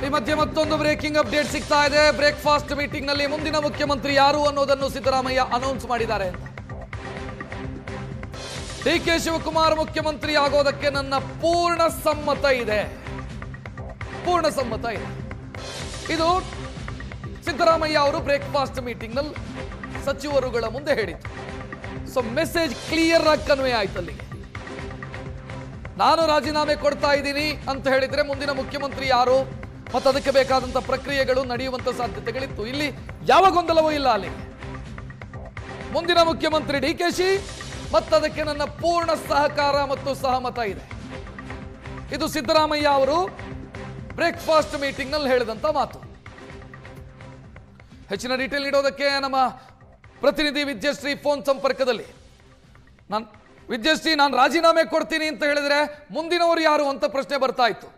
ಈ ಮಧ್ಯೆ ಮತ್ತೊಂದು ಬ್ರೇಕಿಂಗ್ ಅಪ್ಡೇಟ್ ಸಿಗ್ತಾ ಇದೆ. ಬ್ರೇಕ್ಫಾಸ್ಟ್ ಮೀಟಿಂಗ್ ನಲ್ಲಿ ಮುಂದಿನ ಮುಖ್ಯಮಂತ್ರಿ ಯಾರು ಅನ್ನೋದನ್ನು ಸಿದ್ದರಾಮಯ್ಯ ಅನೌನ್ಸ್ ಮಾಡಿದ್ದಾರೆ. ಡಿಕೆ ಶಿವಕುಮಾರ್ ಮುಖ್ಯಮಂತ್ರಿ ಆಗೋದಕ್ಕೆ ನನ್ನ ಪೂರ್ಣ ಸಮ್ಮತ ಇದೆ. ಇದು ಸಿದ್ದರಾಮಯ್ಯ ಅವರು ಬ್ರೇಕ್ಫಾಸ್ಟ್ ಮೀಟಿಂಗ್ ನಲ್ಲಿ ಸಚಿವರುಗಳ ಮುಂದೆ ಹೇಳಿದ್ರು. ಸೊ ಮೆಸೇಜ್ ಕ್ಲಿಯರ್ ಆಗಿ ಕನ್ವೆ ಆಯ್ತು. ಅಲ್ಲಿಗೆ ನಾನು ರಾಜೀನಾಮೆ ಕೊಡ್ತಾ ಇದ್ದೀನಿ ಅಂತ ಹೇಳಿದ್ರೆ ಮುಂದಿನ ಮುಖ್ಯಮಂತ್ರಿ ಯಾರು ಮತ್ತು ಅದಕ್ಕೆ ಬೇಕಾದಂತ ಪ್ರಕ್ರಿಯೆಗಳು ನಡೆಯುವಂತ ಸಾಧ್ಯತೆಗಳಿತ್ತು. ಇಲ್ಲಿ ಯಾವ ಗೊಂದಲವೂ ಇಲ್ಲ. ಅಲ್ಲಿ ಮುಂದಿನ ಮುಖ್ಯಮಂತ್ರಿ ಡಿಕೆಶಿ ಮತ್ತು ಅದಕ್ಕೆ ನನ್ನ ಪೂರ್ಣ ಸಹಕಾರ ಮತ್ತು ಸಹಮತ ಇದೆ. ಇದು ಸಿದ್ದರಾಮಯ್ಯ ಅವರು ಬ್ರೇಕ್ಫಾಸ್ಟ್ ಮೀಟಿಂಗ್ ನಲ್ಲಿ ಹೇಳಿದಂತ ಮಾತು. ಹೆಚ್ಚಿನ ಡೀಟೇಲ್ ನೀಡೋದಕ್ಕೆ ನಮ್ಮ ಪ್ರತಿನಿಧಿ ವಿದ್ಯಶ್ರೀ ಫೋನ್ ಸಂಪರ್ಕದಲ್ಲಿ. ವಿದ್ಯಶ್ರೀ, ನಾನು ರಾಜೀನಾಮೆ ಕೊಡ್ತೀನಿ ಅಂತ ಹೇಳಿದ್ರೆ ಮುಂದಿನವರು ಯಾರು ಅಂತ ಪ್ರಶ್ನೆ ಬರ್ತಾ ಇತ್ತು.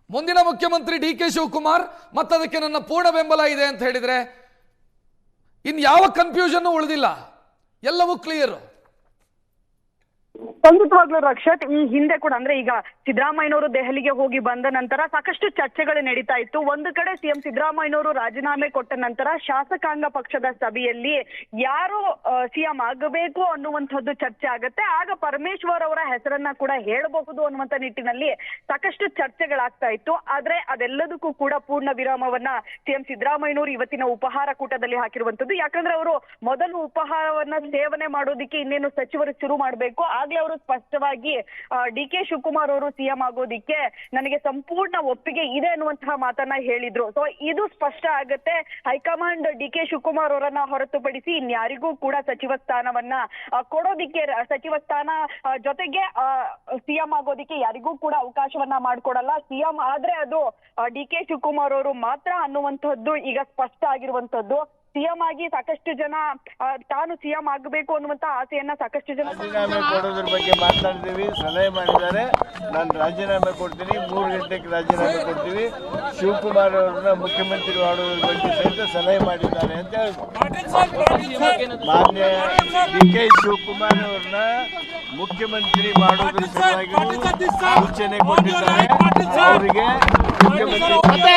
ಮುಂದಿನ ಮುಖ್ಯಮಂತ್ರಿ ಡಿಕೆ ಶಿವಕುಮಾರ್ ಮತ್ತು ಅದಕ್ಕೆ ನನ್ನ ಪೂರ್ಣ ಬೆಂಬಲ ಇದೆ ಅಂತ ಹೇಳಿದ್ರೆ ಇನ್ಯಾವ ಕನ್ಫ್ಯೂಷನ್ ಉಳಿದಿಲ್ಲ, ಎಲ್ಲವೂ ಕ್ಲಿಯರ್. ಖಂಡಿತವಾಗ್ಲೂ ರಕ್ಷತ್, ಈ ಹಿಂದೆ ಕೂಡ ಅಂದ್ರೆ ಈಗ ಸಿದ್ದರಾಮಯ್ಯನವರು ದೆಹಲಿಗೆ ಹೋಗಿ ಬಂದ ನಂತರ ಸಾಕಷ್ಟು ಚರ್ಚೆಗಳು ನಡೀತಾ ಇತ್ತು. ಒಂದು ಕಡೆ ಸಿಎಂ ಸಿದ್ದರಾಮಯ್ಯನವರು ರಾಜೀನಾಮೆ ಕೊಟ್ಟ ನಂತರ ಶಾಸಕಾಂಗ ಪಕ್ಷದ ಸಭೆಯಲ್ಲಿ ಯಾರು ಸಿಎಂ ಆಗಬೇಕು ಅನ್ನುವಂಥದ್ದು ಚರ್ಚೆ ಆಗುತ್ತೆ. ಆಗ ಪರಮೇಶ್ವರ್ ಅವರ ಹೆಸರನ್ನ ಕೂಡ ಹೇಳಬಹುದು ಅನ್ನುವಂತ ನಿಟ್ಟಿನಲ್ಲಿ ಸಾಕಷ್ಟು ಚರ್ಚೆಗಳಾಗ್ತಾ ಇತ್ತು. ಆದ್ರೆ ಅದೆಲ್ಲದಕ್ಕೂ ಕೂಡ ಪೂರ್ಣ ವಿರಾಮವನ್ನ ಸಿಎಂ ಸಿದ್ದರಾಮಯ್ಯನವರು ಇವತ್ತಿನ ಉಪಹಾರ ಕೂಟದಲ್ಲಿ ಹಾಕಿರುವಂತದ್ದು. ಯಾಕಂದ್ರೆ ಅವರು ಮೊದಲು ಉಪಹಾರವನ್ನ ಸೇವನೆ ಮಾಡೋದಿಕ್ಕೆ ಇನ್ನೇನು ಸಚಿವರು ಶುರು ಮಾಡಬೇಕು. ಆಗ್ಲೇ ಅವರು ಸ್ಪಷ್ಟವಾಗಿ ಡಿಕೆ ಶಿವಕುಮಾರ್ ಅವರು ಸಿಎಂ ಆಗೋದಿಕ್ಕೆ ನನಗೆ ಸಂಪೂರ್ಣ ಒಪ್ಪಿಗೆ ಇದೆ ಅನ್ನುವಂತಹ ಮಾತನ್ನ ಹೇಳಿದ್ರು. ಸೊ ಇದು ಸ್ಪಷ್ಟ ಆಗುತ್ತೆ. ಹೈಕಮಾಂಡ್ ಡಿಕೆ ಶಿವಕುಮಾರ್ ಅವರನ್ನ ಹೊರತುಪಡಿಸಿ ಇನ್ಯಾರಿಗೂ ಕೂಡ ಸಚಿವ ಸ್ಥಾನವನ್ನ ಕೊಡೋದಿಕ್ಕೆ, ಸಚಿವ ಸ್ಥಾನ ಜೊತೆಗೆ ಸಿಎಂ ಆಗೋದಿಕ್ಕೆ ಯಾರಿಗೂ ಕೂಡ ಅವಕಾಶವನ್ನ ಮಾಡ್ಕೊಡಲ್ಲ. ಸಿಎಂ ಆದ್ರೆ ಅದು ಡಿಕೆ ಶಿವಕುಮಾರ್ ಅವರು ಮಾತ್ರ ಅನ್ನುವಂಥದ್ದು ಈಗ ಸ್ಪಷ್ಟ ಆಗಿರುವಂತದ್ದು. ಸಿಎಂ ಆಗಿ ಸಾಕಷ್ಟು ಜನ ತಾನು ಸಿಎಂ ಆಗಬೇಕು ಅನ್ನುವಂತ ಆಸೆಯನ್ನ ಸಾಕಷ್ಟು ಜನ ರಾಜೀನಾಮೆ ಕೊಡೋದ್ರ ಬಗ್ಗೆ ಮಾತಾಡ್ತೀವಿ, ಸಲಹೆ ಮಾಡಿದ್ದಾರೆ. ನಾನು ರಾಜೀನಾಮೆ ಕೊಡ್ತೀನಿ, 3 ಗಂಟೆಗೆ ರಾಜೀನಾಮೆ ಕೊಡ್ತೀವಿ. ಶಿವಕುಮಾರ್ ಅವ್ರನ್ನ ಮುಖ್ಯಮಂತ್ರಿ ಮಾಡೋದ್ರ ಬಗ್ಗೆ ಸಹಿತ ಸಲಹೆ ಮಾಡಿದ್ದಾರೆ ಅಂತ ಮಾನ್ಯ ಡಿಕೆ ಶಿವಕುಮಾರ್ ಅವ್ರನ್ನ ಮುಖ್ಯಮಂತ್ರಿ ಮಾಡೋದ್ರ ಸಲುವಾಗಿ ಸೂಚನೆ ಕೊಟ್ಟಿದ್ದಾರೆ. ಅವರಿಗೆ ಮುಖ್ಯಮಂತ್ರಿ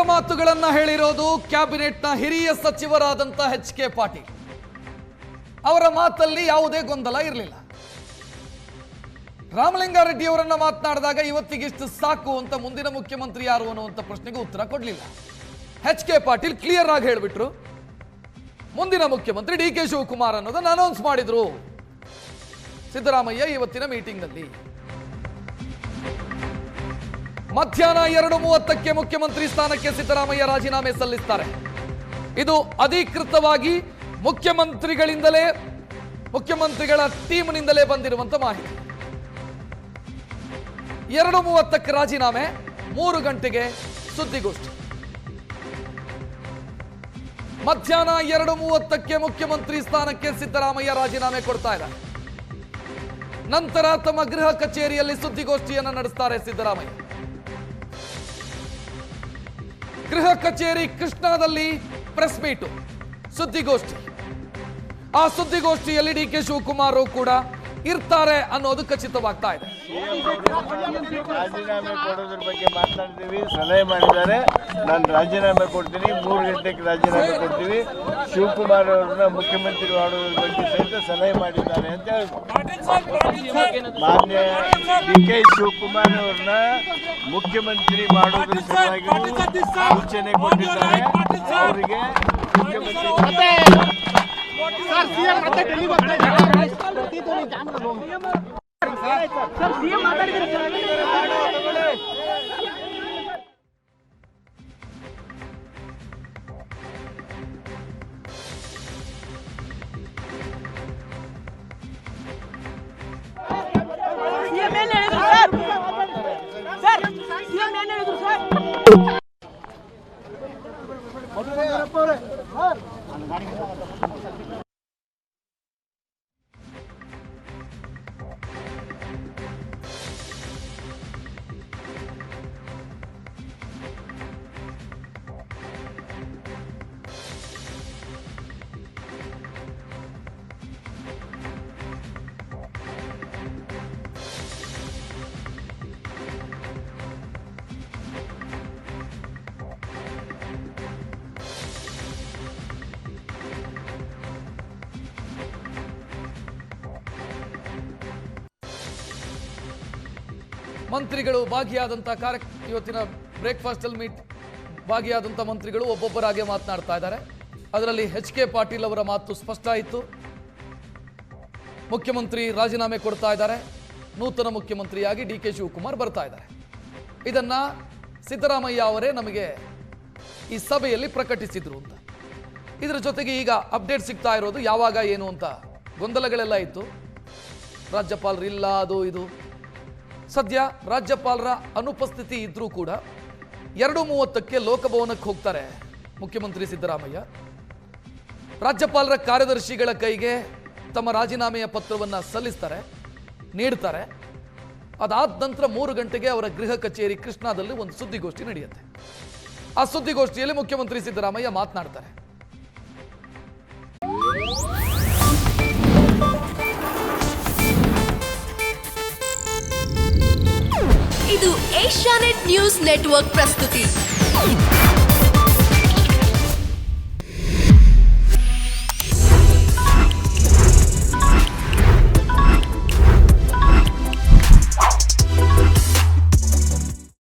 ಮಾತುಗಳನ್ನ ಹೇಳಿರೋದು ಕ್ಯಾಬಿನೆಟ್ನ ಹಿರಿಯ ಸಚಿವರಾದಂತ ಎಚ್.ಕೆ. ಪಾಟೀಲ್. ಅವರ ಮಾತಲ್ಲಿ ಯಾವುದೇ ಗೊಂದಲ ಇರಲಿಲ್ಲ. ರಾಮಲಿಂಗಾರೆಡ್ಡಿ ಅವರನ್ನ ಮಾತನಾಡಿದಾಗ ಇವತ್ತಿಗಿಷ್ಟು ಸಾಕು ಅಂತ ಮುಂದಿನ ಮುಖ್ಯಮಂತ್ರಿ ಯಾರು ಅನ್ನುವಂಥ ಪ್ರಶ್ನೆಗೆ ಉತ್ತರ ಕೊಡಲಿಲ್ಲ. ಎಚ್.ಕೆ. ಪಾಟೀಲ್ ಕ್ಲಿಯರ್ ಆಗಿ ಹೇಳಿಬಿಟ್ರು, ಮುಂದಿನ ಮುಖ್ಯಮಂತ್ರಿ ಡಿಕೆ ಶಿವಕುಮಾರ್ ಅನ್ನೋದನ್ನು ಅನೌನ್ಸ್ ಮಾಡಿದ್ರು ಸಿದ್ದರಾಮಯ್ಯ ಇವತ್ತಿನ ಮೀಟಿಂಗ್ ನಲ್ಲಿ. ಮಧ್ಯಾಹ್ನ 2:30ಕ್ಕೆ ಮುಖ್ಯಮಂತ್ರಿ ಸ್ಥಾನಕ್ಕೆ ಸಿದ್ದರಾಮಯ್ಯ ರಾಜೀನಾಮೆ ಸಲ್ಲಿಸುತ್ತಾರೆ. ಇದು ಅಧಿಕೃತವಾಗಿ ಮುಖ್ಯಮಂತ್ರಿಗಳ ಟೀಮ್ನಿಂದಲೇ ಬಂದಿರುವಂತ ಮಾಹಿತಿ. 2:30ಕ್ಕೆ ರಾಜೀನಾಮೆ, 3 ಗಂಟೆಗೆ ಸುದ್ದಿಗೋಷ್ಠಿ. ಮಧ್ಯಾಹ್ನ 2:30ಕ್ಕೆ ಮುಖ್ಯಮಂತ್ರಿ ಸ್ಥಾನಕ್ಕೆ ಸಿದ್ದರಾಮಯ್ಯ ರಾಜೀನಾಮೆ ಕೊಡ್ತಾ ಇದ್ದಾರೆ. ನಂತರ ತಮ್ಮ ಗೃಹ ಕಚೇರಿಯಲ್ಲಿ ಸುದ್ದಿಗೋಷ್ಠಿಯನ್ನು ನಡೆಸ್ತಾರೆ ಸಿದ್ದರಾಮಯ್ಯ. ಗೃಹ ಕಚೇರಿ ಕೃಷ್ಣಾದಲ್ಲಿ ಪ್ರೆಸ್ ಮೀಟು, ಸುದ್ದಿಗೋಷ್ಠಿ. ಆ ಸುದ್ದಿಗೋಷ್ಠಿಯಲ್ಲಿ ಡಿಕೆ ಶಿವಕುಮಾರ್ ಕೂಡ ಇರ್ತಾರೆ ಅನ್ನೋದು ಖಚಿತವಾಗ್ತಾ ಇದೆ. ರಾಜೀನಾಮೆ ಕೊಡೋದ್ರ ಬಗ್ಗೆ ಮಾತಾಡ್ತೀವಿ, ಸಲಹೆ ಮಾಡಿದ್ದಾರೆ. ನಾನು ರಾಜೀನಾಮೆ ಕೊಡ್ತೀನಿ, 3 ಗಂಟೆಗೆ ರಾಜೀನಾಮೆ ಕೊಡ್ತೀವಿ. ಶಿವಕುಮಾರ್ ಅವ್ರನ್ನ ಮುಖ್ಯಮಂತ್ರಿ ಮಾಡೋದ್ರ ಬಗ್ಗೆ ಸಹಿತ ಸಲಹೆ ಮಾಡಿದ್ದಾರೆ ಅಂತ ಮಾನ್ಯ ಡಿಕೆ ಶಿವಕುಮಾರ್ ಅವ್ರನ್ನ ಮುಖ್ಯಮಂತ್ರಿ ಮಾಡೋದ್ರ ಸಲುವಾಗಿ ಸೂಚನೆ ಕೊಟ್ಟಿದ್ದಾರೆ. ಅವರಿಗೆ ಮುಖ್ಯಮಂತ್ರಿ ಮಂತ್ರಿಗಳು ಭಾಗಿಯಾದಂಥ ಇವತ್ತಿನ ಬ್ರೇಕ್ಫಾಸ್ಟಲ್ಲಿ ಭಾಗಿಯಾದಂಥ ಮಂತ್ರಿಗಳು ಒಬ್ಬೊಬ್ಬರಾಗೆ ಮಾತನಾಡ್ತಾ ಇದ್ದಾರೆ. ಅದರಲ್ಲಿ HK ಪಾಟೀಲ್ ಅವರ ಮಾತು ಸ್ಪಷ್ಟ ಆಯಿತು. ಮುಖ್ಯಮಂತ್ರಿ ರಾಜೀನಾಮೆ ಕೊಡ್ತಾ ಇದ್ದಾರೆ, ನೂತನ ಮುಖ್ಯಮಂತ್ರಿಯಾಗಿ DK ಶಿವಕುಮಾರ್ ಬರ್ತಾ ಇದ್ದಾರೆ. ಇದನ್ನ ಸಿದ್ದರಾಮಯ್ಯ ಅವರೇ ನಮಗೆ ಈ ಸಭೆಯಲ್ಲಿ ಪ್ರಕಟಿಸಿದ್ರು ಅಂತ. ಇದರ ಜೊತೆಗೆ ಈಗ ಅಪ್ಡೇಟ್ ಸಿಗ್ತಾ ಇರೋದು ಯಾವಾಗ ಏನು ಅಂತ ಗೊಂದಲಗಳೆಲ್ಲ ಇತ್ತು. ರಾಜ್ಯಪಾಲರು ಇಲ್ಲ, ಅದು ಇದು. ಸದ್ಯ ರಾಜ್ಯಪಾಲರ ಅನುಪಸ್ಥಿತಿ ಇದ್ರೂ ಕೂಡ 2:30ಕ್ಕೆ ಲೋಕಭವನಕ್ಕೆ ಹೋಗ್ತಾರೆ ಮುಖ್ಯಮಂತ್ರಿ ಸಿದ್ದರಾಮಯ್ಯ. ರಾಜ್ಯಪಾಲರ ಕಾರ್ಯದರ್ಶಿಗಳ ಕೈಗೆ ತಮ್ಮ ರಾಜೀನಾಮೆಯ ಪತ್ರವನ್ನು ಸಲ್ಲಿಸ್ತಾರೆ, ನೀಡ್ತಾರೆ. ಅದಾದ ನಂತರ 3 ಗಂಟೆಗೆ ಅವರ ಗೃಹ ಕಚೇರಿ ಕೃಷ್ಣಾದಲ್ಲಿ ಒಂದು ಸುದ್ದಿಗೋಷ್ಠಿ ನಡೆಯುತ್ತೆ. ಆ ಸುದ್ದಿಗೋಷ್ಠಿಯಲ್ಲಿ ಮುಖ್ಯಮಂತ್ರಿ ಸಿದ್ದರಾಮಯ್ಯ ಮಾತನಾಡ್ತಾರೆ. ಇದು ಏಷ್ಯಾನೆಟ್ ನ್ಯೂಸ್ ನೆಟ್ವರ್ಕ್ ಪ್ರಸ್ತುತಿ.